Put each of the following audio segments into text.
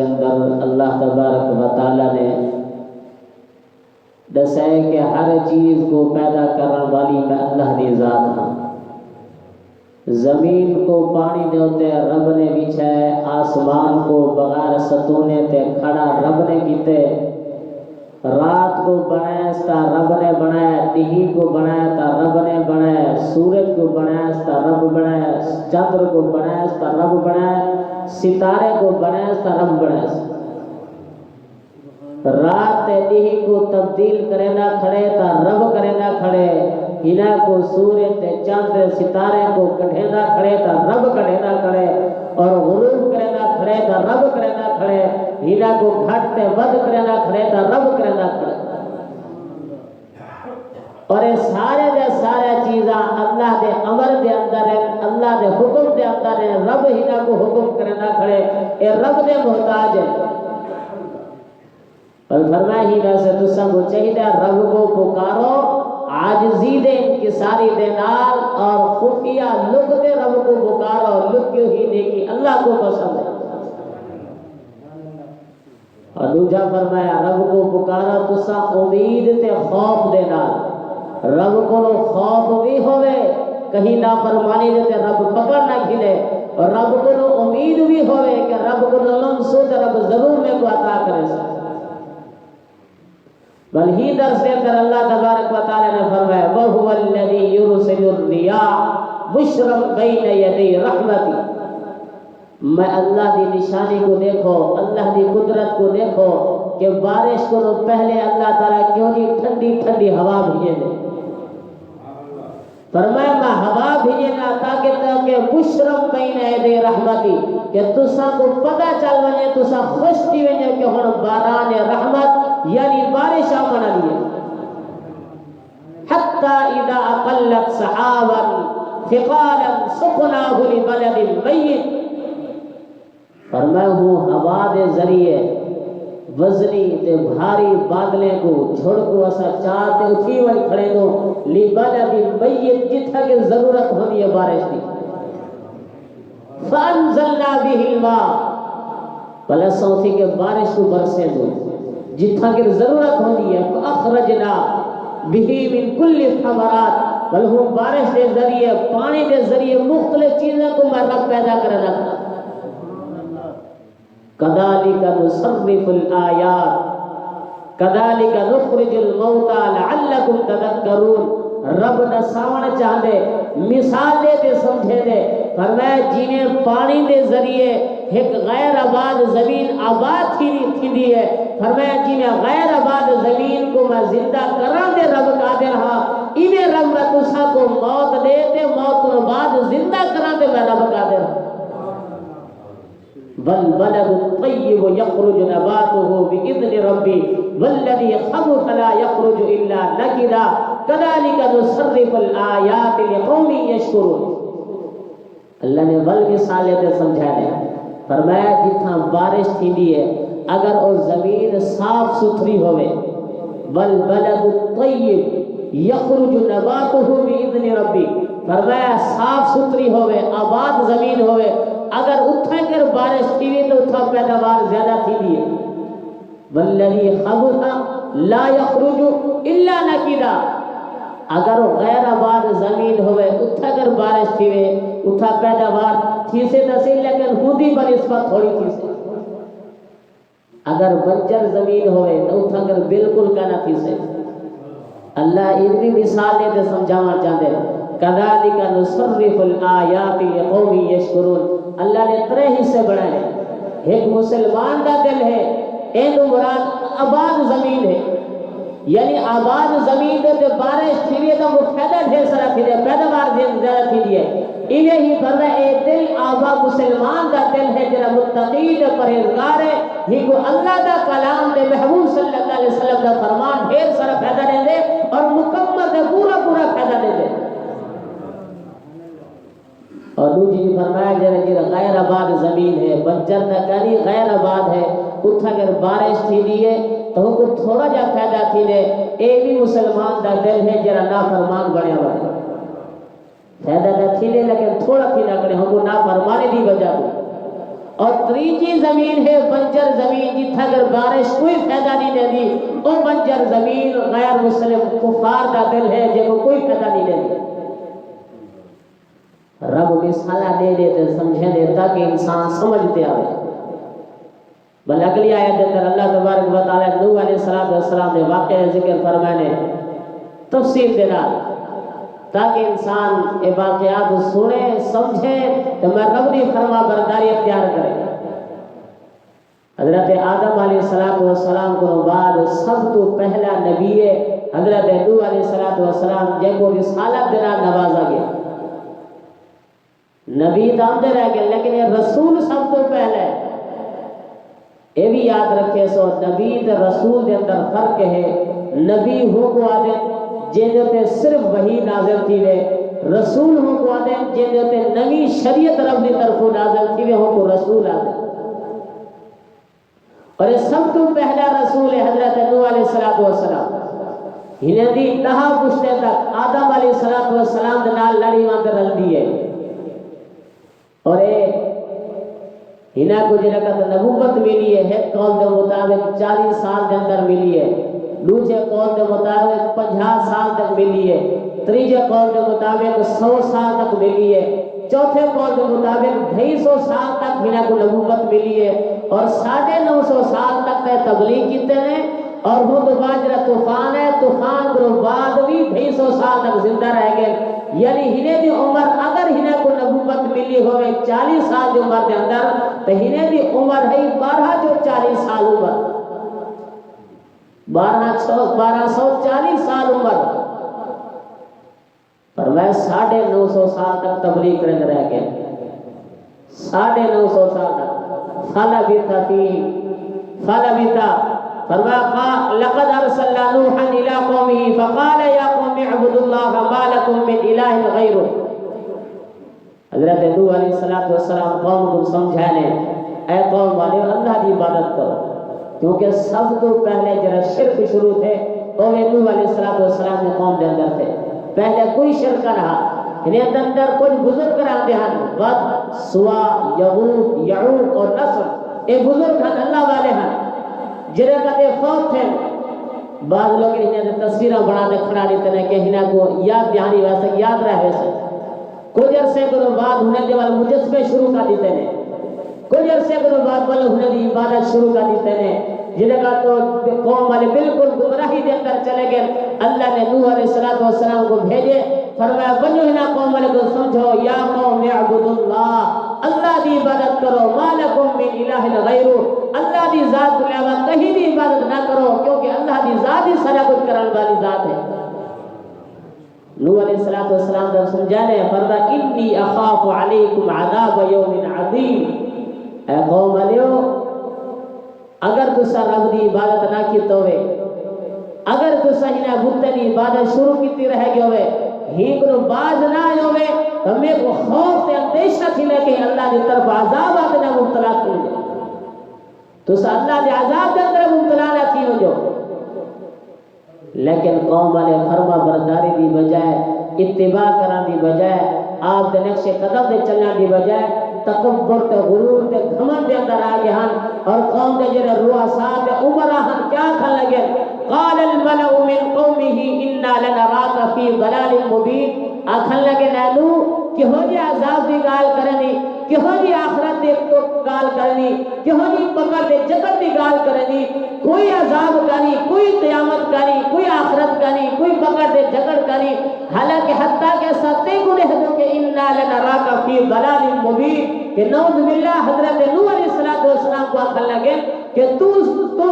اندر اللہ تبارک و تعالی نے دسے کہ ہر چیز کو پیدا کرنے والی میں اللہ دی ذات ہوں۔ زمین کو پانی دے ہوتے رب نے بچھائے، آسمان کو بغیر ستونے تے کھڑا رب نے کیتے، رات کو بنایا تا رب نے بنایا، دہی کو بنایا تا رب نے بنایا، سورج کو بنایا تا رب بنایا، چندر کو بنایا تا رب بنایا، ستارے کو بنایا تا رب بنایا۔ رات دہی کو تبدیل کرے نہ کھڑے تا رب کرے نہ کھڑے، ہنا کو سورج تے چاند ستارے کو کٹھے نہ کھڑے تا رب کٹھے نہ کھڑے، اور غروب کرے نہ کھڑے تا رب کرے نہ کھڑے، ہنا کو گھٹ تے ود کرے نہ کھڑے تا رب کرے نہ کھڑے۔ اور یہ سارے چیزاں اللہ دے امر دے اندر ہیں، اللہ دے حکم دے اندر ہیں، رب ہنا کو حکم کرے نہ کھڑے، یہ رب دے محتاج ہے۔ اور فرمایا ہی ویسے تساں کو چاہیے رب کو پکارو عاجزی دے انکساری دے نال، اور خفیہ لک دے رب کو پکارو، لکیو ہی نیکی اللہ کو پسند ہے۔ اور دوجا فرمایا رب کو پکارو تساں امید تے خوف دے نال، رب کو خوف بھی ہوئے کہیں نافرمانی دے تے رب پکڑ نہ کھلے، اور رب کو امید بھی ہوئے کہ رب کو منصور رب ضرور میں کو عطا کرے سا۔ بلہی درس دے اندر اللہ تبارک و تعالی نے فرمایا وَهُوَ الَّذِي يُرْسِلُ الرِّيَاحَ بُشْرًا بَيْنَ يَدَيْ رَحْمَتِهِ۔ میں اللہ دی نشانی کو دیکھو، اللہ دی قدرت کو دیکھو کہ بارش کو پہلے اللہ تعالیٰ کیوں نہیں ٹھنڈی ٹھنڈی ہوا بھیجے دے، فرمایا میں ہوا بھیجنا تاکہ بشرم بین یدی رحمتی، کہ تساں کو پتہ چل ونے تساں خوش تھی ونے کہ ہن باران رحمت یعنی بارش آمن علی ہے۔ حتی اذا اقلت سحابا ثقالا سقناہ لبلد میت، فرمایا ہوں ہوا دے ذریعے وزنی تے بھاری بادلیں کو جھڑ کو اسا چاہتے اٹھی وڑی کھڑے دو لبلد میت، جتھا کہ ضرورت ہونی ہے بارش کی، فانزلنا به الماء، بلے سوتھی کہ بارش کو برسے دو جتھا کہ ضرورت ہوتی ہے، فاخرجنا به من کل الثمرات، بل ہم بارش دے ذریعے پانی دے ذریعے مختلف چیزوں کو میں رب پیدا کرنا تھا۔ کذالک نصرف الآیات کذالک نخرج الموتى لعلکم تذکرون، رب نساون چاہدے مثال دے تے سمجھے دے، فرمایا جنہیں پانی دے ذریعے ایک غیر آباد زمین آباد تھی ہے، فرمایا جنہیں غیر آباد زمین کو میں زندہ کران دے رب قادر ہاں، انہیں رب تسا کو موت دے تے موت کے بعد زندہ کران دے میں رب قادر ہاں۔ والبلد الطیب یخرج نباته بإذن ربی والذی خبث لا یخرج الا نکدا کذالک نصرف الآیات لقوم یشکرون۔ اللہ نے ول مثالیں تے سمجھا دے، فرمایا جتھاں بارش تھی ہے اگر وہ زمین صاف ستھری ہوئے، والبلد الطیب یخرج نباته بإذن ربی، فرمایا صاف ستھری ہوئے آباد زمین ہوئے، اگر اتھا کر بارش تھی تو اتھا پیداوار زیادہ تھی دیئے، والذی خبث لا یخرج الا نکدا، اگر غیر آباد زمین ہوئے اتھا کر بارش تھی اتھا پیداوار تھی سے دسی لیکن خودی بنسبت تھوڑی تھی سے، اگر بنجر زمین ہوئے تو اتھا کر بالکل کا نہ تھی سے۔ اللہ اتنی مثال دیتے سمجھانا چاہتے ہیں کذالک نصرف الآیات لقوم یشکرون۔ اللہ نے ترے حصے بڑھائے، ایک مسلمان کا دل ہے، ایک مراد آباد زمین ہے، یعنی آباد زمین دے بارش تھی تو وہ فائدہ ڈھیر سارا تھی دے، پیداوار زیادہ تھی دی ہے، انہیں ہی فرمایا اے دل آباد مسلمان کا دل ہے جنہا متقی دے پرہیزگار ہے، ہی کو اللہ دا کلام دے محبوب صلی اللہ علیہ وسلم دا فرمان ڈھیر سارا فائدہ دے دے اور مکمل دے پورا فائدہ دے دے۔ اور دوسری فرمایا جنہا غیر آباد زمین ہے، بنجر نکاری غیر آباد ہے، اتھا اگر بارش تھی دیئے تو ہم کو تھوڑا جا فائدہ تھی دے، اے بھی مسلمان دا دل ہے جنہا نافرمان بڑھیا ہوئے، فائدہ دا تھی دے لیکن تھوڑا تھی نہ کرے، ہم کو نافرمانی دی وجہ کو، اور تیجی زمین ہے بنجر زمین جتھا اگر بارش کوئی فائدہ نہیں دے دی، وہ بنجر زمین غیر مسلم کفار کا دل ہے جے کو کوئی فائدہ نہیں دے دی۔ رب مثالہ دے دیتے سمجھے دے تاکہ انسان سمجھتے آئے۔ بل اگلی آیت کے اندر اللہ تبارک و تعالی نوح علیہ السلام نے واقعہ ذکر فرمانے تفصیل دینا تاکہ انسان یہ واقعات سنے سمجھے تو میں رب دی فرما برداری اختیار کرے۔ حضرت آدم علیہ السلام کو بعد سب تو پہلا نبی حضرت نوح علیہ السلام جن کو رسالت دینا نوازا گیا۔ نبی دامدے رہ گئے لیکن یہ رسول سب تو پہلے۔ یہ بھی یاد رکھے سو نبی تے رسول دے اندر فرق ہے۔ نبی ہو کو آدھے جن تے صرف وحی نازل تھی وے، رسول ہو کو آدھے جن تے نوی شریعت رب دی طرف نازل تھی وے ہو کو رسول آدھے۔ اور یہ سب تو پہلا رسول ہے حضرت نوح علیہ السلام۔ انہیں دی دہا پشتے تک آدم علیہ السلام دے نال لڑی وانتے رل دیئے، اور انہیں کو جنکت نبوت ملی ہے ایک قول دے مطابق 40 سال دے اندر ملی ہے، دوسرے قول دے مطابق 50 سال تک ملی ہے، تیسرے قول دے مطابق 100 سال تک ملی ہے، چوتھے قول کے مطابق 250 سال تک انہیں کو نبوت ملی ہے، اور 950 سال تک تبلیغ کیتے ہیں، اور وہ تو باجرہ طوفان ہے، طوفان کے بعد بھی 250 سال تک زندہ رہ گئے۔ یعنی انہیں دی عمر اگر انہیں کو نبوت ملی ہوئے 40 سال دی عمر دے اندر تو انہیں دی عمر ہے 1240 سال عمر، 1240 سال عمر، پر میں 950 سال تک تبلیغ کرنے رہ گئے، 950 سال تک فلبث فرمایا لقد ارسلنا نوحا الى قومه فقال يا قوم اعبدوا الله ما لكم من اله غيره۔ حضرت نوح علیہ السلام قوم کو سمجھانے اے قوم والے اللہ کی عبادت کرو، کیونکہ سب تو پہلے جرا شرک شروع تھے وہ نوح علیہ السلام نے قوم دے اندر تھے، پہلے کوئی شرک نہ رہا۔ انہیں اندر کوئی بزرگ رہتے ہیں ود سوا یغوث یعوق اور نصر، یہ بزرگ ہیں اللہ والے ہیں جنہیں کہتے فوت تھے۔ بعض لوگ انہیں تصویریں بنا دے کھڑا دیتے ہیں کہ انہیں کو یاد دہانی ویسے یاد رہ ویسے، کچھ عرصے کے بعد انہیں دیوال مجسمے شروع کر دیتے ہیں، کچھ عرصے کے بعد والے انہیں دی عبادت شروع کر دیتے ہیں، جنہیں کہا تو قوم والے بالکل گمراہی دے اندر چلے گئے۔ اللہ نے نوح علیہ السلام کو بھیجے، فرمایا بنو انہیں قوم والے کو سمجھو یا قوم اعبدوا اللہ، اللہ دی عبادت کرو، ما لکم من الہ غیرہ، اللہ دی ذات کے علاوہ کہیں بھی عبادت نہ کرو، کیونکہ اللہ دی ذات ہی سارا کچھ کرنے والی ذات ہے۔ نوح علیہ السلام جب سمجھانے فرمایا انی اخاف علیکم عذاب یوم عظیم، اے قوم والیو اگر تسا رب دی عبادت نہ کی تو اگر تسا انہیں بتوں دی عبادت شروع کیتی رہ گئے ہوئے ہی کو باز نہ آئے ہوئے تو میں کو خوف تے اندیشہ تھی لے کہ اللہ دی طرف عذاب آتے نہ مبتلا تھی ہو جائے، تو اللہ دے عذاب دے اندر مبتلا نہ تھی ہو جو۔ لیکن قوم والے فرما برداری دی بجائے، اتباع کرنا دی بجائے، آپ دے نقش قدم دے چلنا دی بجائے تکبر تے غرور تے گھمنڈ دے اندر آ گئے ہن، اور قوم دے جڑے رؤساء تے عمراء ہن کیا کھن لگے قال الملأ من قومه انا لنراك في ضلال مبين، آکھن لگے نینو کہ ہو جی عذاب دی گال کرنی، کہ ہو جی آخرت دے تو گال کرنی، کہ ہو جی پکڑ دے جگت دی گال کرنی، کوئی عذاب کرنی، کوئی قیامت کرنی، کوئی آخرت کرنی، کوئی پکڑ دے جگڑ کرنی، حالانکہ حتیٰ کہ ستے گنے حدوں کہ انا لنراك في ضلال مبين، کہ نعوذ باللہ حضرت نوح علیہ السلام کو آکھن لگے کہ تو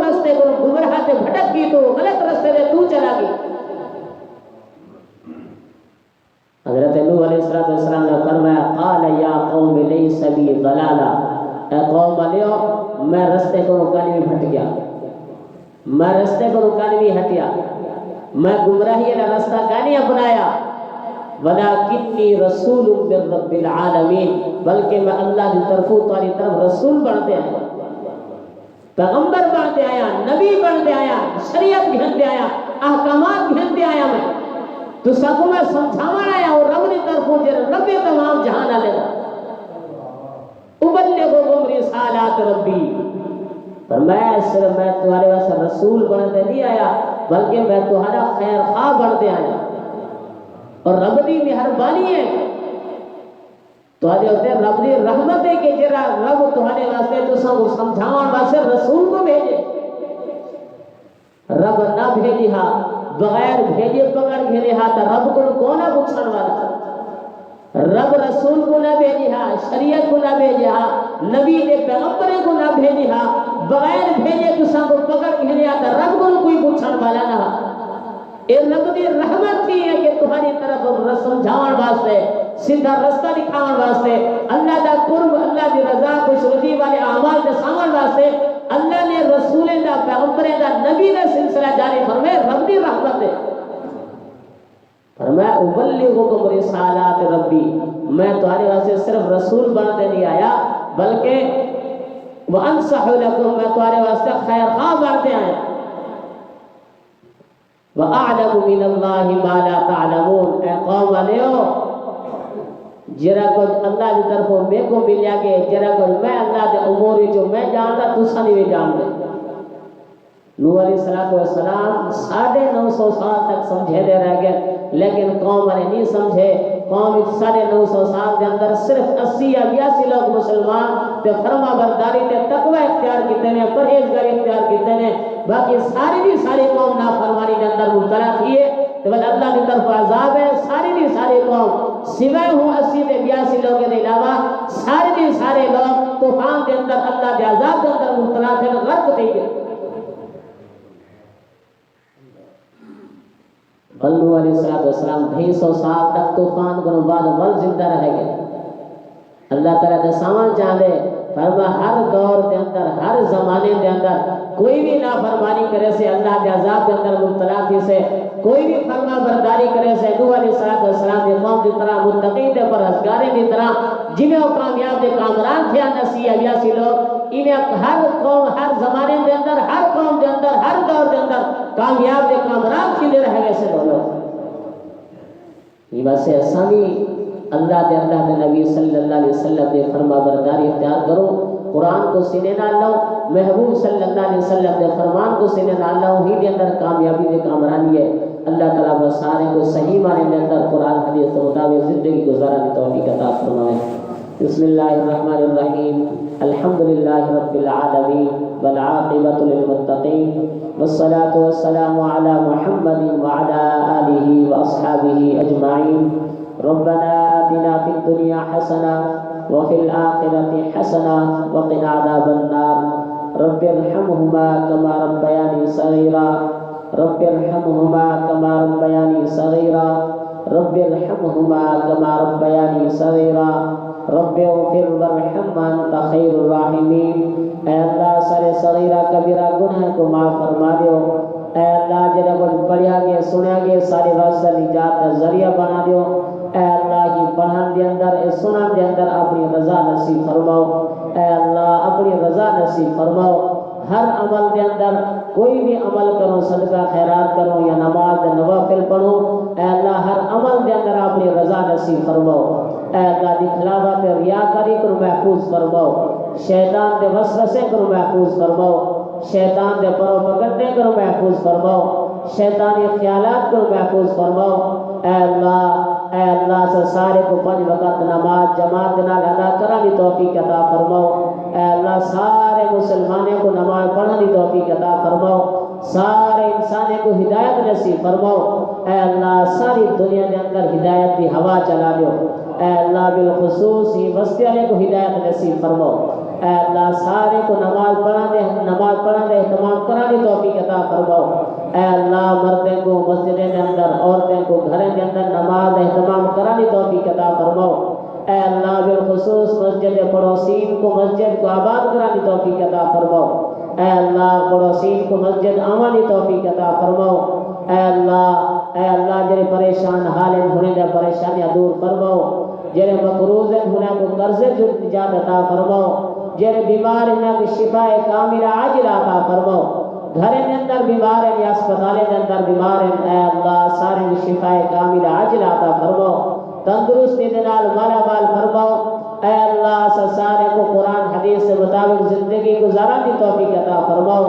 رستے کو گمراہ تے بھٹک گئی، تو غلط رستے دے تو چلا گئی۔ حضرت نوح علیہ السلام نے فرمایا قال یا قوم لیس بی ضلالا، اے قوم والیو میں رستے کو رکانے بھی بھٹ گیا، میں رستے کو رکانے بھی ہٹیا، میں گمراہی کا رستہ نہیں اپنایا، ولیکنی رسول من رب العالمین، بلکہ میں اللہ کی طرف تاری طرف رسول بنتے آیا، پیغمبر بنتے آیا، نبی بنتے آیا، شریعت بھیجتے آیا، احکامات بھیجتے آیا، میں تو سب کو میں سمجھانا آیا اور رب کی طرف رب تمام جہان لے گا ابلغکم رسالات رسالات ربی، فرمایا صرف میں تمہارے واسطے رسول بنتے نہیں آیا بلکہ میں تمہارا خیر خواہ بنتے آیا، اور رب دی مہربانی ہے تمہارے ہوتے رب دی رحمت ہے کہ جرا رب تمہارے واسطے تو سب سمجھاؤن واسطے رسول کو بھیجے، رب نہ بھیجی ہا بغیر بھیجے پکڑ گھیرے ہا تا رب کو کونا پوچھن والا، رب رسول کو نہ بھیجی ہا، شریعت کو نہ بھیجی ہا، نبی دے پیغمبر کو نہ بھیجی ہا، بغیر بھیجے تو سب کو پکڑ گھیرے ہا تا رب کو کوئی پوچھن والا نہ ہا۔ اے رب دی رحمت تھی ہے کہ تمہاری طرف سمجھاؤن واسطے، سیدھا رستہ دکھاؤن واسطے، اللہ دا قرب، اللہ دی رضا خوش رضی والے اعمال دساؤن واسطے اللہ نے رسول دا پیغمبر دا نبی دا سلسلہ جاری فرمائے، رب دی رحمت ہے۔ فرمایا ابلغکم رسالات ربی، میں تمہارے واسطے صرف رسول بنتے نہیں آیا بلکہ وانصح لکم، میں تمہارے واسطے خیر خواہ بنتے آیا، وَأَعْلَمُ مِنَ اللَّهِ مَا لَا تَعْلَمُونَ، اے قوم علیہ جرا کچھ اللہ کی طرف میں کو ملیا کہ جرا کچھ میں اللہ دے امور جو میں جانتا تسا نہیں جان دے۔ نوح علیہ السلام 950 سال تک سمجھے دے رہ گئے لیکن قوم نے نہیں سمجھے، قوم 950 سال دے اندر صرف 80 یا 82 لوگ مسلمان تے فرما برداری تے تقوی اختیار کیتے نے، پرہیزگاری اختیار کیتے نے، باقی ساری دی ساری قوم نافرمانی دے اندر مبتلا تھی ہے، تو اللہ کی طرف عذاب ہے، ساری دی ساری قوم سوائے ہوں 80 تے 82 لوگوں کے علاوہ سارے دی سارے لوگ طوفان کے اندر اللہ کے عذاب کے اندر مبتلا تھے، غرق تھے گئے۔ نوح علیہ السلام 250 سال تک طوفان کو بعد ول زندہ رہ گئے۔ اللہ تعالیٰ نے سامان چاہے فرما ہر دور کے اندر، ہر زمانے کے اندر کوئی بھی نافرمانی کرے سے اللہ کے عذاب کے اندر مبتلا تھی سے، کوئی بھی فرما برداری کرے سے نوح علیہ السلام کے قوم کی طرح متقی تے پرہیزگاریں کی طرح جنہیں وہ کامیاب دے کامران تھے 80 یا 82 لوگ، انہیں ہر قوم، ہر زمانے کے اندر، ہر قوم کے اندر، ہر دور کے اندر کامیاب دے کامران تھی دے رہے سے لوگ۔ یہ بات ہے اسامی اللہ دے نبی صلی اللہ علیہ وسلم دے فرما برداری اختیار کرو، قرآن کو سینے نہ لو، محبوب صلی اللہ علیہ وسلم دے فرمان کو سینے نہ لو، ہی دے اندر کامیابی دے کامرانی ہے۔ اللہ تعالیٰ بس سارے کو صحیح معنی میں اندر قرآن حدیث کے مطابق زندگی گزارنے توفیق عطا فرمائے۔ بسم اللہ الرحمن الرحیم، الحمدللہ رب العالمین والعاقبۃ للمتقین والصلاة والسلام علی محمد وعلی آلہ واصحابہ اجمعین۔ ربنا آتنا فی الدنیا حسنہ وفی الآخرة حسنہ وقنا عذاب النار۔ رب ارحمہما کما ربیانی صغیرا، رب ارحمہما کما ربیانی صغیرا، رب ارحمہما کما ربیانی صغیرا، رب اغفر وارحم وانت خیر الراحمین۔ اے اللہ سارے صغیرہ کبیرہ گناہ کو معاف فرما دیو، اے اللہ جنہ کچھ پڑھیا گیا سنیا گیا سارے واسطہ نجات کا ذریعہ بنا دیو، اے اللہ کی پڑھن دے اندر، اس سنن دے اندر اپنی رضا نصیب فرماؤ، اے اللہ اپنی رضا نصیب فرماؤ۔ ہر عمل دے اندر کوئی بھی عمل کرو، صدقہ خیرات کرو یا نماز نوافل پڑھو، اے اللہ ہر عمل دے اندر اپنی رضا نصیب فرماؤ، اے اللہ دکھلاوا تے ریاکاری کو محفوظ فرماؤ، شیطان دے وسوسے کو محفوظ فرماؤ، شیطان دے پروپگنڈے کو محفوظ فرماؤ، شیطانی خیالات کو محفوظ فرماؤ، اے اللہ سے سارے کو 5 وقت نماز جماعت نال ادا کرنے کی توفیق عطا فرماؤ، اے اللہ سارے مسلمانوں کو نماز پڑھنے کی توفیق عطا فرماؤ، سارے انسانوں کو ہدایت نصیب فرماؤ، اے اللہ ساری دنیا کے اندر ہدایت کی ہوا چلا دو، اے اللہ بالخصوص ہی بستی والے کو ہدایت نصیب فرماؤ، اے اللہ سارے کو نماز پڑھنے اہتمام کرانے توفیق عطا فرماؤ، اے اللہ مردوں کو مسجد کے اندر، عورتوں کو گھروں کے اندر نماز اہتمام کرانے توفیق عطا فرماؤ، اے اللہ بالخصوص مسجد پڑوسین کو مسجد کو آباد کرانے توفیق عطا فرماؤ، اے اللہ پڑوسین کو مسجد آمانی توفیق عطا فرماؤ، اے اللہ جڑے پریشان حال ہونے دے پریشانیاں دور فرماؤ، جڑے مقروض ہونے کو قرضے جو نجات عطا فرماؤ، جڑے بیمار ہیں کو شفا کاملہ عاجلہ عطا فرماؤ، گھریں کے اندر بیمار ہیں یا اسپتالیں کے اندر بیمار ہیں، اے اللہ سارے شفا کاملہ عاجلہ عطا فرماؤ، تندرستی دے نال مالا مال فرماؤ، اے اللہ سارے کو قرآن حدیث سے مطابق زندگی گزارا دی توفیق عطا فرماؤ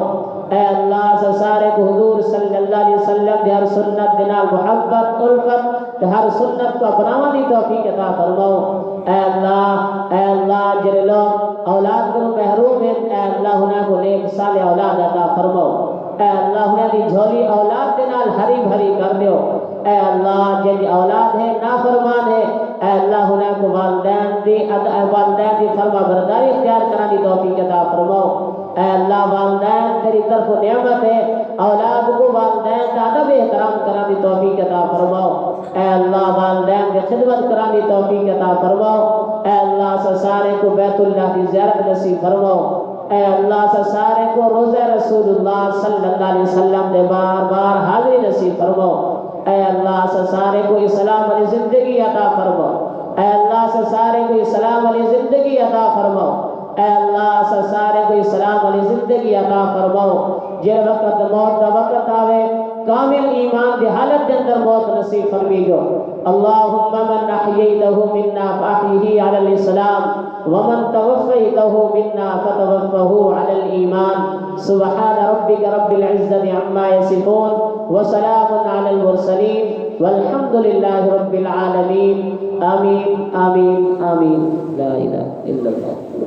اے اللہ سارے کو حضور صلی اللہ علیہ وسلم دی ہر سنت دنال محبت الفت ہر سنت کو اپناوا دی توفیق عطا فرماؤ اے اللہ جن لوگ اولاد کو محروم ہیں اے اللہ انہیں کو نیک صالح اولاد عطا فرماؤ اے اللہ انہیں دی جھولی اولاد دنال ہری بھری کر دیو اے اللہ جن اولاد ہے نافرمان ہے اے اللہ انہیں کو والدین دی فرما برداری اختیار کرنے دی توفیق عطا فرماؤ اے اللہ والدین تیری طرف نعمت ہے اولاد کو والدین کا ادب احترام کرنے دی توفیق عطا فرماؤ اے اللہ والدین کی خدمت کرنے دی توفیق عطا فرماؤ اے اللہ سارے کو بیت اللہ کی زیارت نصیب فرماؤ اے اللہ سارے کو روزہ رسول اللہ صلی اللہ علیہ وسلم دے بار بار حاضری نصیب فرماؤ اے اللہ سارے کو اسلام والی زندگی عطا فرماؤ اے اللہ سارے کو اسلام والی زندگی عطا فرماؤ اے اللہ سارے کو اسلام والی زندگی عطا فرماؤ جن وقت موت کا وقت آوے کامل ایمان دی حالت کے اندر موت نصیب فرمیجو اللہم من احییتہ منا فاحیہ علی الاسلام ومن توفیتہ منا فتوفہ علی الایمان سبحان ربک رب العزت عما یصفون وسلام علی المرسلین والحمد للہ رب العالمین آمین آمین آمین لا الہ الا اللہ